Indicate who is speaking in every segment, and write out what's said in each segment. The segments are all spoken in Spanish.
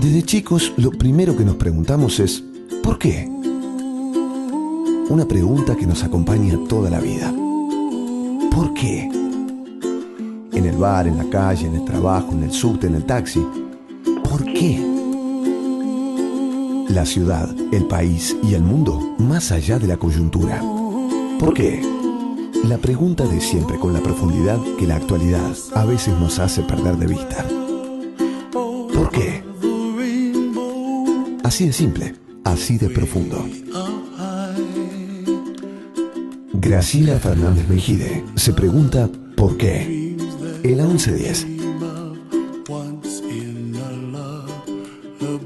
Speaker 1: Desde chicos, lo primero que nos preguntamos es ¿por qué? Una pregunta que nos acompaña toda la vida. ¿Por qué? En el bar, en la calle, en el trabajo, en el subte, en el taxi. ¿Por qué? La ciudad, el país y el mundo, más allá de la coyuntura. ¿Por qué? La pregunta de siempre con la profundidad que la actualidad a veces nos hace perder de vista. ¿Por qué? Así de simple, así de profundo. Graciela Fernández Mejide se pregunta ¿por qué? En la 1110.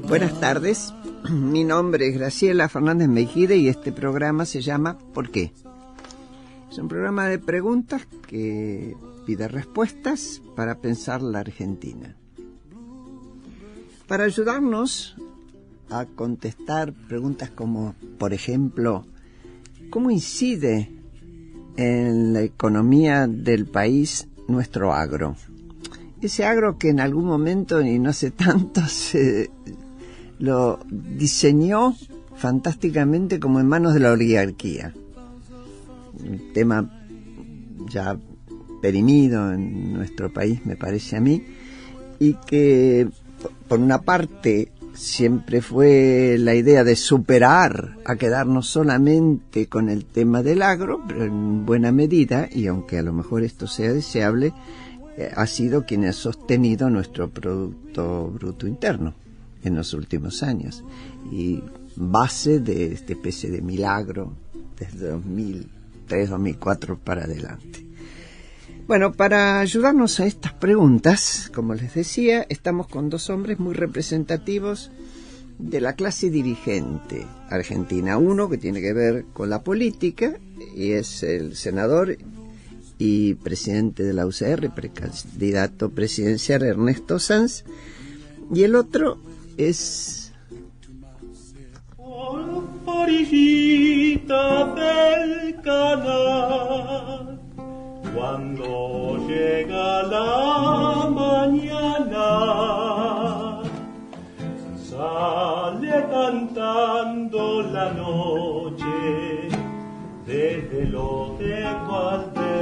Speaker 2: Buenas tardes, mi nombre es Graciela Fernández Mejide y este programa se llama ¿Por qué? Es un programa de preguntas que pide respuestas para pensar la Argentina. Para ayudarnos a contestar preguntas como, por ejemplo, ¿cómo incide en la economía del país nuestro agro? Ese agro que en algún momento, y no hace tanto, se lo diseñó fantásticamente como en manos de la oligarquía. Un tema ya perimido en nuestro país, me parece a mí, y que, por una parte, siempre fue la idea de superar, a quedarnos solamente con el tema del agro, pero en buena medida, y aunque a lo mejor esto sea deseable, ha sido quien ha sostenido nuestro Producto Bruto Interno en los últimos años, y base de esta especie de milagro desde 2003, 2004 para adelante. Bueno, para ayudarnos a estas preguntas, como les decía, estamos con dos hombres muy representativos de la clase dirigente argentina. Uno que tiene que ver con la política y es el senador y presidente de la UCR, precandidato presidencial Ernesto Sanz, y el otro es...
Speaker 3: Orillita del canal, cuando llega la mañana, sale cantando la noche desde lo de Valderrama.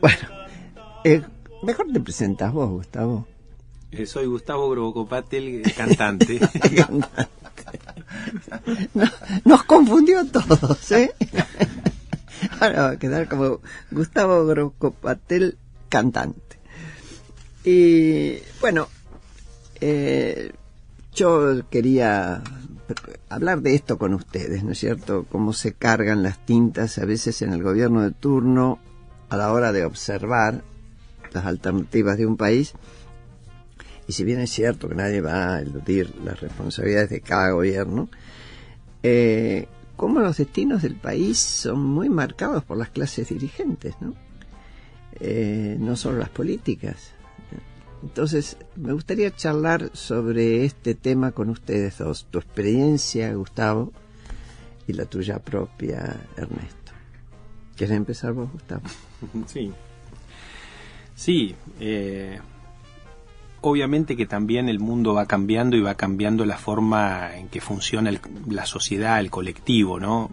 Speaker 2: Bueno, mejor te presentas vos, Gustavo.
Speaker 4: Soy Gustavo Grobocopatel, cantante.
Speaker 2: Nos confundió a todos, ¿eh? Ahora va a quedar como Gustavo Grobocopatel, cantante. Y bueno, yo quería hablar de esto con ustedes, ¿no es cierto? Cómo se cargan las tintas a veces en el gobierno de turno a la hora de observar las alternativas de un país. Y si bien es cierto que nadie va a eludir las responsabilidades de cada gobierno, cómo los destinos del país son muy marcados por las clases dirigentes, ¿no? No solo las políticas. Entonces, me gustaría charlar sobre este tema con ustedes dos. Tu experiencia, Gustavo, y la tuya propia, Ernesto. ¿Quieres empezar vos, Gustavo?
Speaker 4: Sí. Obviamente que también el mundo va cambiando y va cambiando la forma en que funciona la sociedad, el colectivo, ¿no?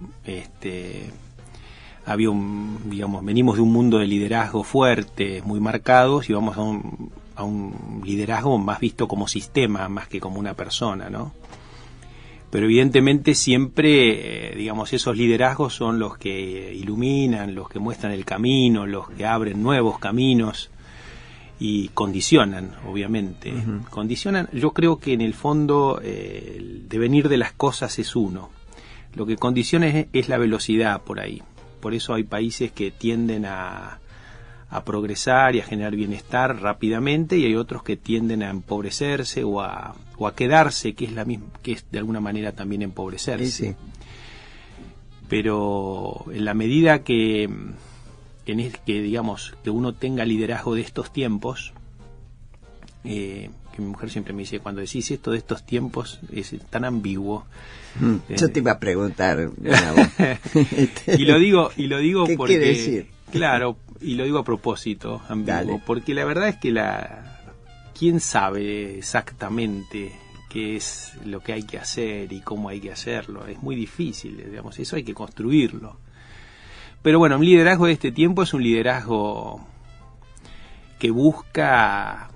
Speaker 4: Venimos de un mundo de liderazgo fuerte, muy marcados, y vamos a un liderazgo más visto como sistema, más que como una persona, ¿no? Pero evidentemente siempre, esos liderazgos son los que iluminan, los que muestran el camino, los que abren nuevos caminos y condicionan, obviamente. Uh-huh. Condicionan, yo creo que en el fondo el devenir de las cosas es uno. Lo que condiciona es la velocidad por ahí. Por eso hay países que tienden a progresar y a generar bienestar rápidamente, y hay otros que tienden a empobrecerse o a quedarse, que es de alguna manera también empobrecerse.
Speaker 2: Sí.
Speaker 4: Pero en la medida que uno tenga liderazgo de estos tiempos, que mi mujer siempre me dice, cuando decís esto de estos tiempos es tan ambiguo.
Speaker 2: Yo te iba a preguntar.
Speaker 4: y lo digo
Speaker 2: ¿Qué
Speaker 4: porque
Speaker 2: quiere decir?
Speaker 4: Claro, y lo digo a propósito, ambiguo,
Speaker 2: Dale.
Speaker 4: porque la verdad es que ¿quién sabe exactamente qué es lo que hay que hacer y cómo hay que hacerlo? Es muy difícil, digamos, eso hay que construirlo. Pero bueno, un liderazgo de este tiempo es un liderazgo que busca,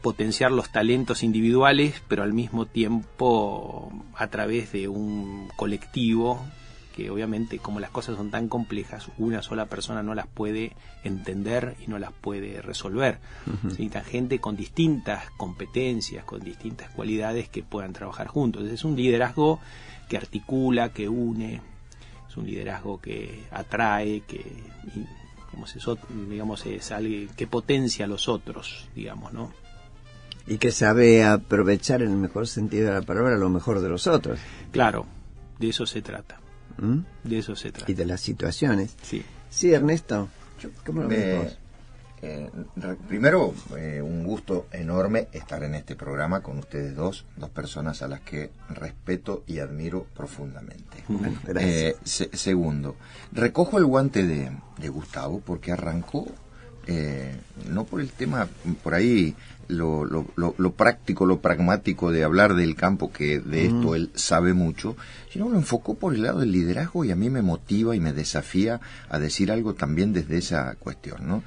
Speaker 4: potenciar los talentos individuales, pero al mismo tiempo a través de un colectivo que obviamente, como las cosas son tan complejas, una sola persona no las puede entender y no las puede resolver. Se necesita gente con distintas competencias, con distintas cualidades que puedan trabajar juntos. Es un liderazgo que articula, que une, es un liderazgo que atrae, es alguien que potencia a los otros, digamos, ¿no?
Speaker 2: Y que sabe aprovechar en el mejor sentido de la palabra lo mejor de los otros.
Speaker 4: Claro, de eso se trata.
Speaker 2: ¿Mm?
Speaker 4: De eso se trata.
Speaker 2: Y de las situaciones.
Speaker 4: Sí.
Speaker 2: Sí, Ernesto. ¿Cómo lo ves vos?
Speaker 5: Primero, un gusto enorme estar en este programa con ustedes dos personas a las que respeto y admiro profundamente.
Speaker 2: Bueno, gracias.
Speaker 5: Segundo, recojo el guante de Gustavo porque arrancó, no por el tema, por ahí lo práctico, lo pragmático de hablar del campo, que de esto él sabe mucho, sino lo enfocó por el lado del liderazgo, y a mí me motiva y me desafía a decir algo también desde esa cuestión, ¿no?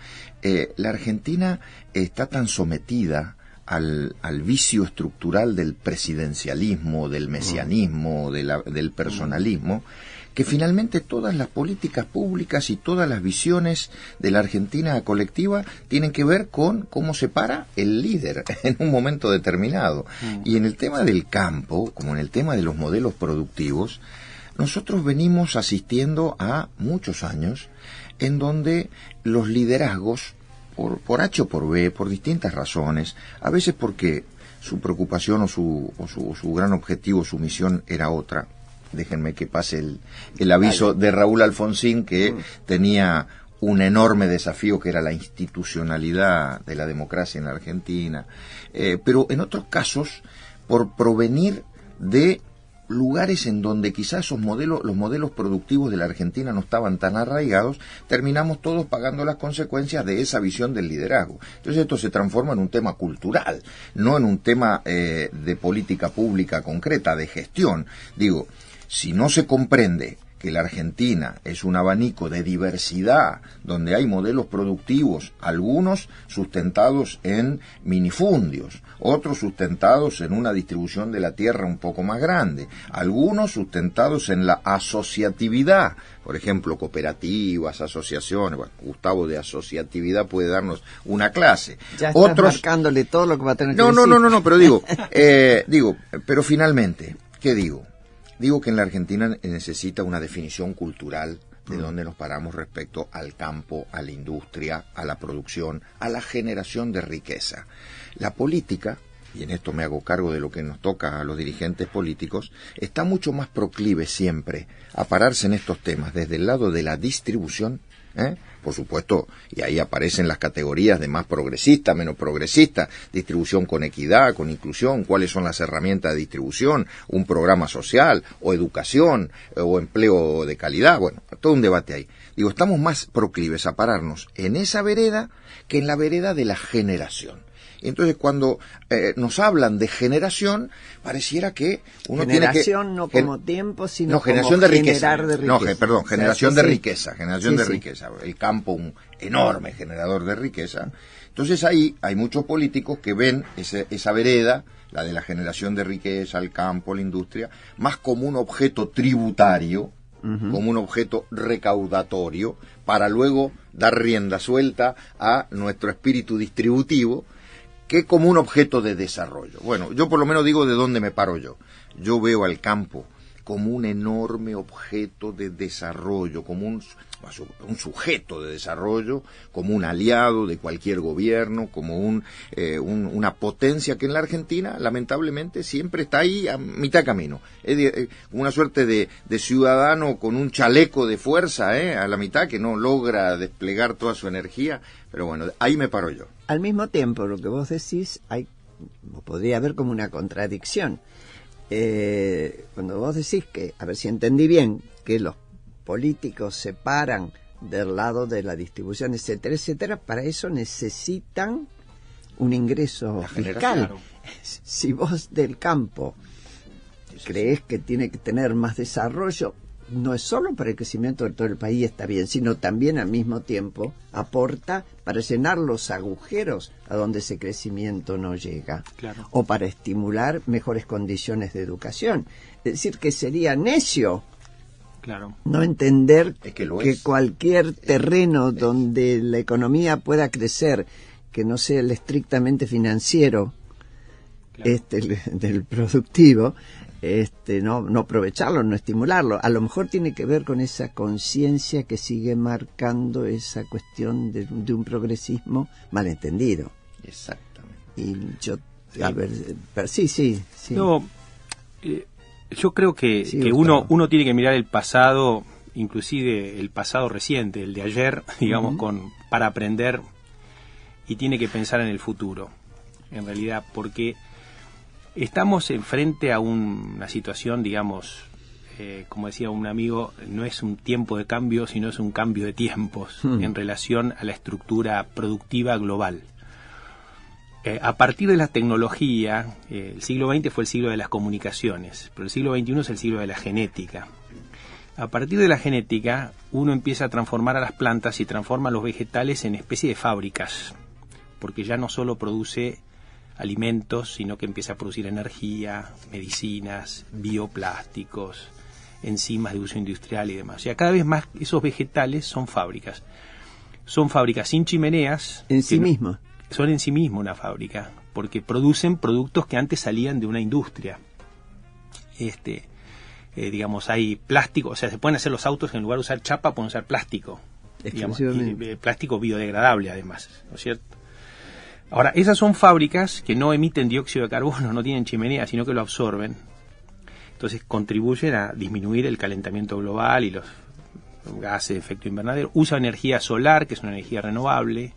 Speaker 5: La Argentina está tan sometida al vicio estructural del presidencialismo, del mesianismo, del personalismo, que finalmente todas las políticas públicas y todas las visiones de la Argentina colectiva tienen que ver con cómo se para el líder en un momento determinado. Y en el tema del campo, como en el tema de los modelos productivos, nosotros venimos asistiendo a muchos años en donde los liderazgos, por H o por B, por distintas razones, a veces porque su preocupación o su gran objetivo, su misión era otra. Déjenme que pase el aviso de Raúl Alfonsín, que tenía un enorme desafío que era la institucionalidad de la democracia en la Argentina, pero en otros casos por provenir de lugares en donde quizás los modelos productivos de la Argentina no estaban tan arraigados, terminamos todos pagando las consecuencias de esa visión del liderazgo. Entonces esto se transforma en un tema cultural, no en un tema de política pública concreta, de gestión. Digo, si no se comprende que la Argentina es un abanico de diversidad, donde hay modelos productivos, algunos sustentados en minifundios, otros sustentados en una distribución de la tierra un poco más grande, algunos sustentados en la asociatividad, por ejemplo, cooperativas, asociaciones. Bueno, Gustavo de asociatividad puede darnos una clase.
Speaker 2: Ya estás
Speaker 5: Otros
Speaker 2: marcándole todo lo que va a tener que decir.
Speaker 5: No, pero pero finalmente, ¿qué digo? Digo que en la Argentina necesita una definición cultural de dónde nos paramos respecto al campo, a la industria, a la producción, a la generación de riqueza. La política, y en esto me hago cargo de lo que nos toca a los dirigentes políticos, está mucho más proclive siempre a pararse en estos temas desde el lado de la distribución, por supuesto, y ahí aparecen las categorías de más progresista, menos progresista, distribución con equidad, con inclusión, cuáles son las herramientas de distribución, un programa social, o educación, o empleo de calidad, bueno, todo un debate ahí. Digo, estamos más proclives a pararnos en esa vereda que en la vereda de la generación. Entonces, cuando nos hablan de generación, pareciera que uno
Speaker 2: generación
Speaker 5: tiene que...
Speaker 2: no como tiempo, sino
Speaker 5: generación
Speaker 2: como
Speaker 5: de riqueza.
Speaker 2: generar de riqueza.
Speaker 5: Generación
Speaker 2: Sí,
Speaker 5: de
Speaker 2: sí.
Speaker 5: riqueza, generación
Speaker 2: Sí,
Speaker 5: de
Speaker 2: sí.
Speaker 5: riqueza. El campo, un enorme generador de riqueza. Entonces ahí hay muchos políticos que ven esa vereda, la de la generación de riqueza, el campo, la industria, más como un objeto tributario, como un objeto recaudatorio, para luego dar rienda suelta a nuestro espíritu distributivo, que como un objeto de desarrollo. Bueno, yo por lo menos digo de dónde me paro yo. Yo veo al campo como un enorme objeto de desarrollo, como un sujeto de desarrollo, como un aliado de cualquier gobierno, como una potencia que en la Argentina lamentablemente siempre está ahí a mitad de camino. Es una suerte de ciudadano con un chaleco de fuerza a la mitad, que no logra desplegar toda su energía, pero bueno, ahí me paro yo.
Speaker 2: Al mismo tiempo, lo que vos decís, podría haber como una contradicción. Cuando vos decís que, a ver si entendí bien, que los políticos se paran del lado de la distribución, etcétera, etcétera. Para eso necesitan un ingreso fiscal.
Speaker 4: Claro.
Speaker 2: Si vos del campo crees que tiene que tener más desarrollo, no es solo para el crecimiento de todo el país, está bien, sino también al mismo tiempo aporta para llenar los agujeros a donde ese crecimiento no llega,
Speaker 4: Claro.
Speaker 2: o para estimular mejores condiciones de educación. Es decir, que sería necio
Speaker 4: Claro.
Speaker 2: no entender
Speaker 5: Es que lo
Speaker 2: que
Speaker 5: es.
Speaker 2: cualquier terreno donde la economía pueda crecer, que no sea el estrictamente financiero,
Speaker 4: Claro.
Speaker 2: del productivo, no aprovecharlo, no estimularlo. A lo mejor tiene que ver con esa conciencia que sigue marcando esa cuestión de un progresismo malentendido.
Speaker 5: Exactamente.
Speaker 2: Y yo, a ver, sí.
Speaker 4: No, yo creo que,
Speaker 2: Sí,
Speaker 4: que
Speaker 2: Gustavo.
Speaker 4: uno tiene que mirar el pasado, inclusive el pasado reciente, el de ayer, digamos, para aprender, y tiene que pensar en el futuro, en realidad, porque estamos enfrente a una situación, digamos, como decía un amigo, no es un tiempo de cambio, sino es un cambio de tiempos en relación a la estructura productiva global. A partir de la tecnología, el siglo XX fue el siglo de las comunicaciones, pero el siglo XXI es el siglo de la genética. A partir de la genética, uno empieza a transformar a las plantas y transforma a los vegetales en especie de fábricas, porque ya no solo produce alimentos, sino que empieza a producir energía, medicinas, bioplásticos, enzimas de uso industrial y demás. O sea, cada vez más esos vegetales son fábricas. Son fábricas sin chimeneas.
Speaker 2: En sí mismo.
Speaker 4: Son en sí mismo una fábrica, porque producen productos que antes salían de una industria. Digamos, hay plástico, o sea, se pueden hacer los autos que en lugar de usar chapa pueden usar plástico. Digamos, y plástico biodegradable además, ¿no es cierto? Ahora, esas son fábricas que no emiten dióxido de carbono, no tienen chimenea, sino que lo absorben. Entonces contribuyen a disminuir el calentamiento global y los gases de efecto invernadero. Usa energía solar, que es una energía renovable.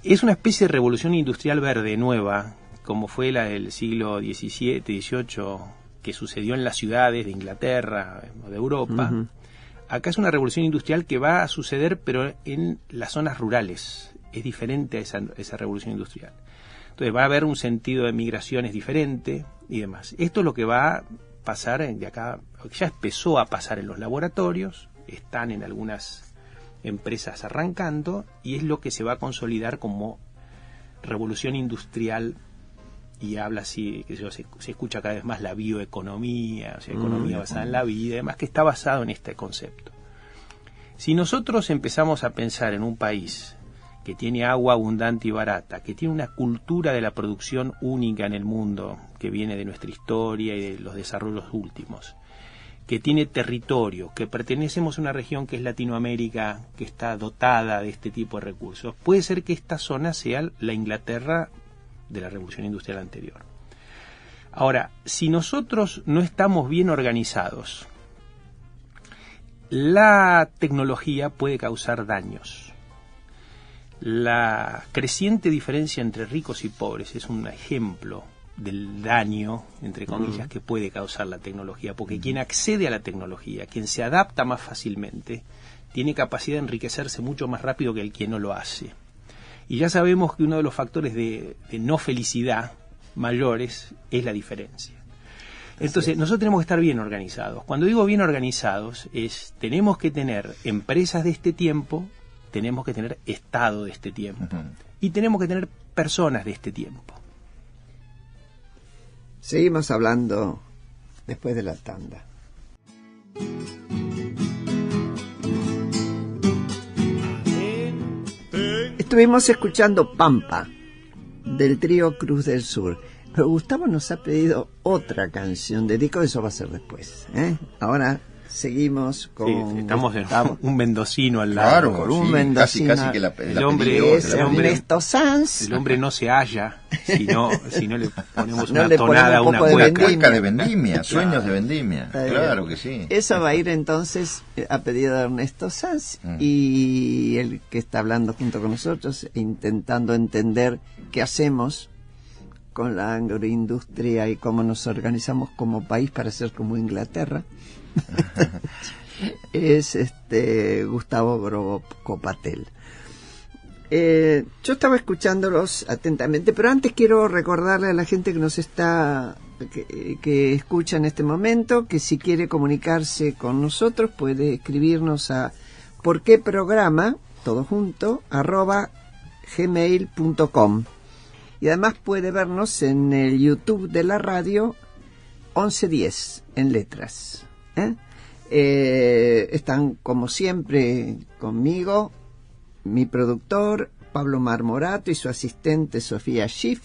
Speaker 4: Es una especie de revolución industrial verde nueva, como fue la del siglo XVII, XVIII, que sucedió en las ciudades de Inglaterra o de Europa.
Speaker 2: Uh-huh.
Speaker 4: Acá es una revolución industrial que va a suceder, pero en las zonas rurales. Es diferente a esa revolución industrial. Entonces va a haber un sentido de migraciones diferente y demás. Esto es lo que va a pasar de acá, ya empezó a pasar en los laboratorios, están en algunas empresas arrancando, y es lo que se va a consolidar como revolución industrial, y habla así, que se escucha cada vez más la bioeconomía, o sea, economía basada en la vida, y además que está basado en este concepto. Si nosotros empezamos a pensar en un país que tiene agua abundante y barata, que tiene una cultura de la producción única en el mundo, que viene de nuestra historia y de los desarrollos últimos, que tiene territorio, que pertenecemos a una región que es Latinoamérica, que está dotada de este tipo de recursos, puede ser que esta zona sea la Inglaterra de la revolución industrial anterior. Ahora, si nosotros no estamos bien organizados, la tecnología puede causar daños. La creciente diferencia entre ricos y pobres es un ejemplo del daño, entre comillas, que puede causar la tecnología, porque quien accede a la tecnología, quien se adapta más fácilmente, tiene capacidad de enriquecerse mucho más rápido que el quien no lo hace. Y ya sabemos que uno de los factores de no felicidad mayores es la diferencia. Entonces, nosotros tenemos que estar bien organizados. Cuando digo bien organizados, tenemos que tener empresas de este tiempo, tenemos que tener Estado de este tiempo, y tenemos que tener personas de este tiempo.
Speaker 2: Seguimos hablando después de la tanda. Estuvimos escuchando Pampa, del trío Cruz del Sur. Pero Gustavo nos ha pedido otra canción de disco, eso va a ser después, ¿eh? Ahora seguimos con...
Speaker 4: Sí, estamos
Speaker 2: Gustavo.
Speaker 4: en un mendocino al lado.
Speaker 5: Claro,
Speaker 2: con un
Speaker 5: sí,
Speaker 2: mendocino.
Speaker 5: casi que la
Speaker 4: El hombre
Speaker 5: pidió,
Speaker 4: es
Speaker 5: se la
Speaker 4: hombre-
Speaker 2: Ernesto Sanz.
Speaker 4: El hombre no se halla si no le ponemos
Speaker 2: No
Speaker 4: una
Speaker 2: le
Speaker 4: tonada,
Speaker 2: ponemos un
Speaker 4: una
Speaker 2: poco de
Speaker 5: Una
Speaker 4: cueca.
Speaker 5: cueca de vendimia, sueños de vendimia.
Speaker 2: Está bien.
Speaker 5: Claro que sí.
Speaker 2: Eso va a ir entonces a pedido de Ernesto Sanz,
Speaker 5: Mm.
Speaker 2: y el que está hablando junto con nosotros, intentando entender qué hacemos con la agroindustria y cómo nos organizamos como país para ser como Inglaterra. es Gustavo Grobo Copatel. Yo estaba escuchándolos atentamente, pero antes quiero recordarle a la gente que nos está que escucha en este momento que si quiere comunicarse con nosotros puede escribirnos a porqueprograma todo junto @gmail.com, y además puede vernos en el YouTube de la radio 1110 en letras. Están como siempre conmigo mi productor Pablo Marmorato y su asistente Sofía Schiff.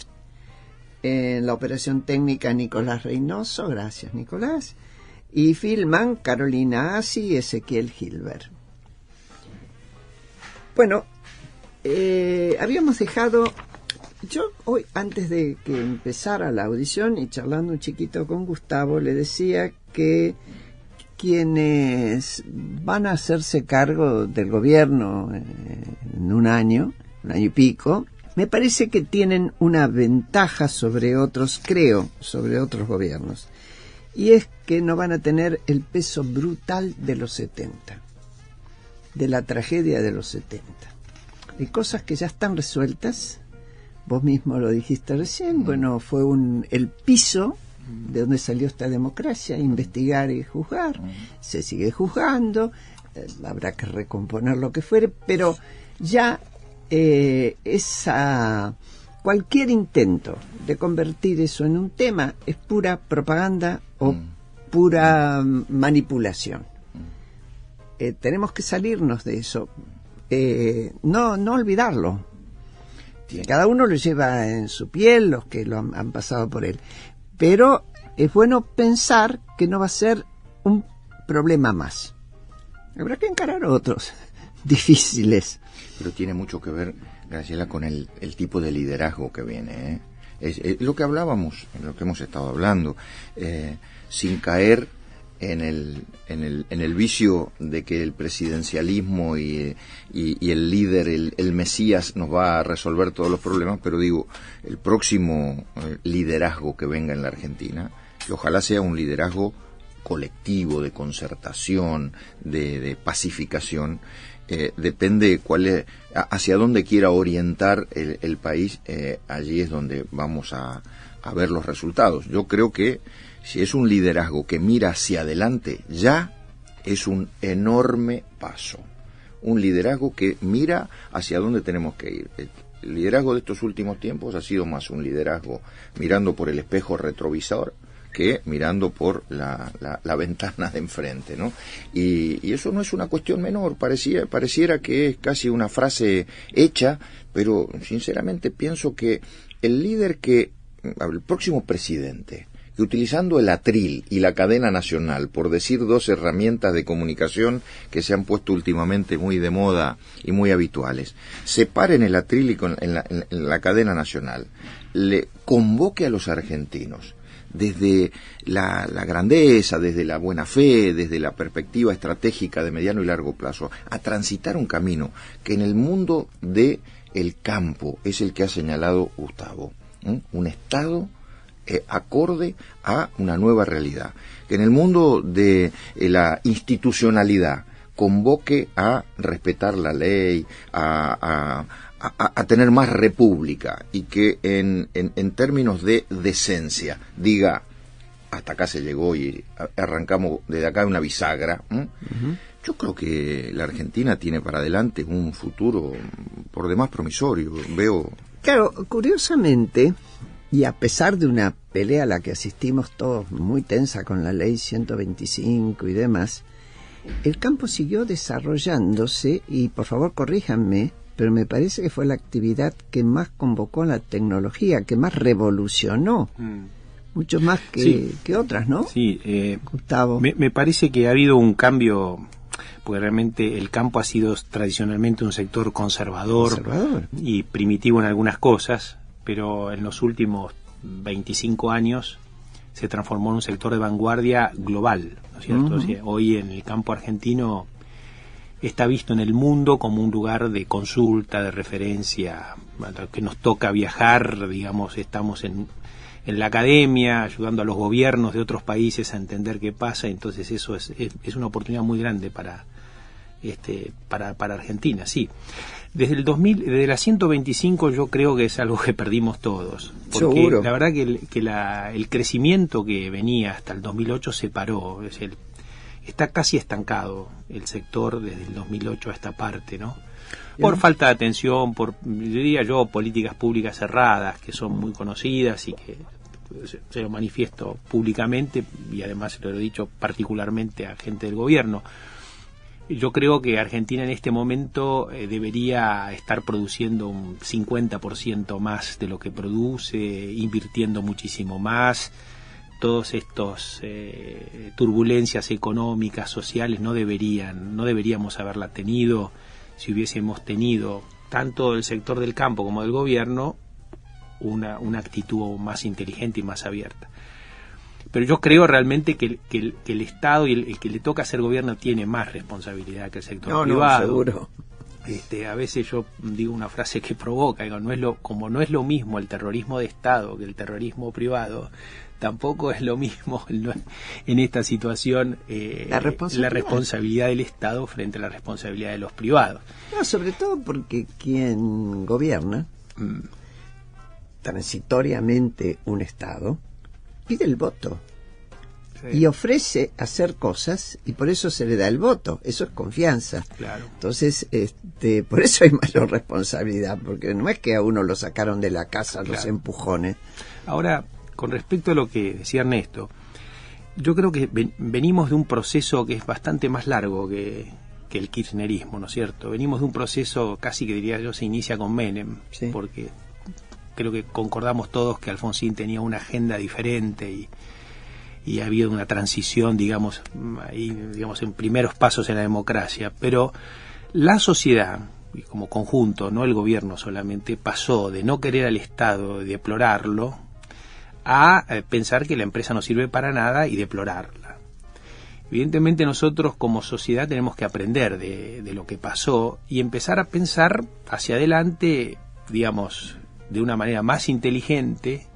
Speaker 2: En la operación técnica Nicolás Reynoso, gracias Nicolás, y filman Carolina Asi y Ezequiel Gilbert. Bueno, habíamos dejado, yo hoy antes de que empezara la audición y charlando un chiquito con Gustavo, le decía que quienes van a hacerse cargo del gobierno en un año y pico, me parece que tienen una ventaja sobre otros, sobre otros gobiernos. Y es que no van a tener el peso brutal de los 70, de la tragedia de los 70. Hay cosas que ya están resueltas, vos mismo lo dijiste recién, bueno, fue el piso de donde salió esta democracia, investigar y juzgar. Se sigue juzgando, habrá que recomponer lo que fuere, pero ya cualquier intento de convertir eso en un tema es pura propaganda o pura manipulación. Tenemos que salirnos de eso, no olvidarlo. Cada uno lo lleva en su piel, los que lo han pasado por él, pero es bueno pensar que no va a ser un problema más. Habrá que encarar otros difíciles.
Speaker 5: Pero tiene mucho que ver, Graciela, con el tipo de liderazgo que viene. Es lo que hablábamos, lo que hemos estado hablando, sin caer en el vicio de que el presidencialismo y el líder, el Mesías, nos va a resolver todos los problemas, pero digo, el próximo liderazgo que venga en la Argentina, que ojalá sea un liderazgo colectivo, de concertación, de pacificación, depende hacia dónde quiera orientar el país, allí es donde vamos a ver los resultados. Yo creo que si es un liderazgo que mira hacia adelante, ya es un enorme paso. Un liderazgo que mira hacia dónde tenemos que ir. El liderazgo de estos últimos tiempos ha sido más un liderazgo mirando por el espejo retrovisor que mirando por la ventana de enfrente, ¿no? Y eso no es una cuestión menor, pareciera que es casi una frase hecha, pero sinceramente pienso que el próximo presidente, que utilizando el atril y la cadena nacional, por decir dos herramientas de comunicación que se han puesto últimamente muy de moda y muy habituales, separen el atril y en la cadena nacional, le convoque a los argentinos desde la grandeza, desde la buena fe, desde la perspectiva estratégica de mediano y largo plazo, a transitar un camino que en el mundo del campo es el que ha señalado Gustavo, un Estado acorde a una nueva realidad, que en el mundo de la institucionalidad convoque a respetar la ley, a tener más república, y que en términos de decencia diga hasta acá se llegó y arrancamos desde acá una bisagra. Yo creo que la Argentina tiene para adelante un futuro por demás promisorio.
Speaker 2: Claro, curiosamente, y a pesar de una pelea a la que asistimos todos muy tensa con la ley 125 y demás, el campo siguió desarrollándose, y por favor corríjanme, pero me parece que fue la actividad que más convocó la tecnología, que más revolucionó, mucho más que otras, ¿no?
Speaker 4: Sí,
Speaker 2: Gustavo.
Speaker 4: Me parece que ha habido un cambio, porque realmente el campo ha sido tradicionalmente un sector conservador y primitivo en algunas cosas, pero en los últimos 25 años se transformó en un sector de vanguardia global, ¿no es cierto? O sea, hoy en el campo argentino está visto en el mundo como un lugar de consulta, de referencia, que nos toca viajar, digamos, estamos en en la academia, ayudando a los gobiernos de otros países a entender qué pasa. Entonces eso es una oportunidad muy grande para Argentina, sí. Desde la 125 yo creo que es algo que perdimos todos. Porque
Speaker 2: seguro.
Speaker 4: La verdad que el crecimiento que venía hasta el 2008 se paró. Está casi estancado el sector desde el 2008 a esta parte, ¿no? Por falta de atención, diría yo, políticas públicas cerradas, que son muy conocidas y que se lo manifiesto públicamente, y además se lo he dicho particularmente a gente del gobierno. Yo creo que Argentina en este momento debería estar produciendo un 50% más de lo que produce, invirtiendo muchísimo más. Todos estos turbulencias económicas, sociales, no deberíamos haberla tenido si hubiésemos tenido tanto del sector del campo como del gobierno una actitud más inteligente y más abierta. Pero yo creo realmente que el Estado y el que le toca hacer gobierno tiene más responsabilidad que el sector privado.
Speaker 2: No, seguro.
Speaker 4: A veces yo digo una frase que provoca, digo, como no es lo mismo el terrorismo de Estado que el terrorismo privado, tampoco es lo mismo en esta situación la responsabilidad del Estado frente a la responsabilidad de los privados.
Speaker 2: No, sobre todo porque quien gobierna transitoriamente un Estado pide el voto. Sí. Y ofrece hacer cosas y por eso se le da el voto. Eso es confianza.
Speaker 4: Claro.
Speaker 2: Entonces, por eso hay mayor responsabilidad, porque no es que a uno lo sacaron de la casa los empujones.
Speaker 4: Ahora, con respecto a lo que decía Ernesto, yo creo que venimos de un proceso que es bastante más largo que el kirchnerismo, ¿no es cierto? Venimos de un proceso casi que diría yo se inicia con Menem, sí. Porque creo que concordamos todos que Alfonsín tenía una agenda diferente y ha habido una transición, digamos, en primeros pasos en la democracia. Pero la sociedad, como conjunto, no el gobierno solamente, pasó de no querer al Estado, de deplorarlo, a pensar que la empresa no sirve para nada y deplorarla. Evidentemente nosotros como sociedad tenemos que aprender de lo que pasó y empezar a pensar hacia adelante, digamos, de una manera más inteligente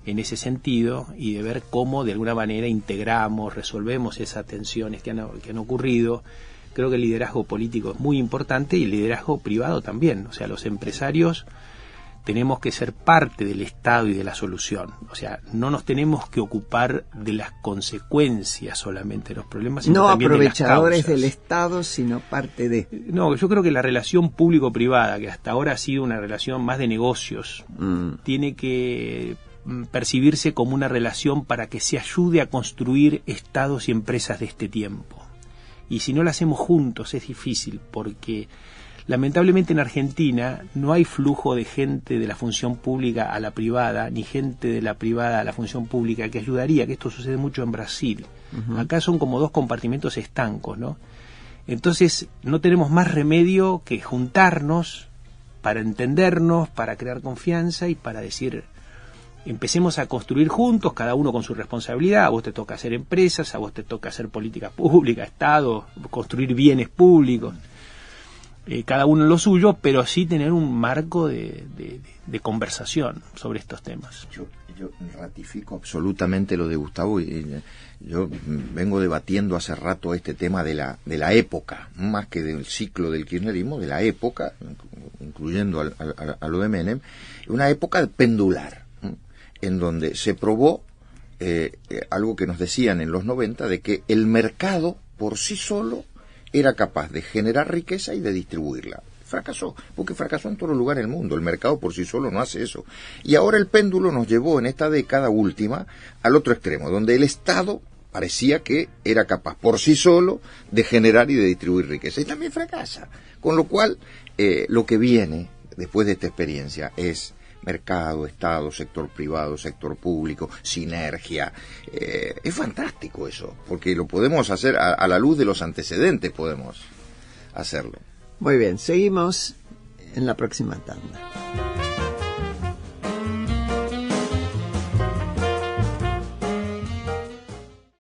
Speaker 4: en ese sentido y de ver cómo de alguna manera integramos, resolvemos esas tensiones que han ocurrido. Creo que el liderazgo político es muy importante y el liderazgo privado también. O sea, los empresarios tenemos que ser parte del Estado y de la solución. O sea, no nos tenemos que ocupar de las consecuencias solamente de los problemas, sino
Speaker 2: no
Speaker 4: también
Speaker 2: aprovechadores
Speaker 4: de las causas.
Speaker 2: Del Estado, sino parte de...
Speaker 4: No, yo creo que la relación público-privada, que hasta ahora ha sido una relación más de negocios, tiene que percibirse como una relación para que se ayude a construir estados y empresas de este tiempo. Y si no lo hacemos juntos es difícil, porque lamentablemente en Argentina no hay flujo de gente de la función pública a la privada, ni gente de la privada a la función pública, que ayudaría, que esto sucede mucho en Brasil. Acá son como dos compartimentos estancos, ¿no? Entonces no tenemos más remedio que juntarnos para entendernos, para crear confianza y para decir, empecemos a construir juntos, cada uno con su responsabilidad. A vos te toca hacer empresas, a vos te toca hacer política pública, Estado, construir bienes públicos. Cada uno en lo suyo, pero sí tener un marco de conversación sobre estos temas.
Speaker 5: Yo ratifico absolutamente lo de Gustavo. Yo vengo debatiendo hace rato este tema de la época, más que del ciclo del kirchnerismo, de la época, incluyendo a lo de Menem, una época pendular, en donde se probó algo que nos decían en los 90, de que el mercado por sí solo era capaz de generar riqueza y de distribuirla. Fracasó, porque fracasó en todo lugar del mundo. El mercado por sí solo no hace eso. Y ahora el péndulo nos llevó en esta década última al otro extremo, donde el Estado parecía que era capaz por sí solo de generar y de distribuir riqueza. Y también fracasa. Con lo cual, lo que viene después de esta experiencia es mercado, Estado, sector privado, sector público, sinergia. Es fantástico eso, porque lo podemos hacer a la luz de los antecedentes, podemos hacerlo.
Speaker 2: Muy bien, seguimos en la próxima tanda.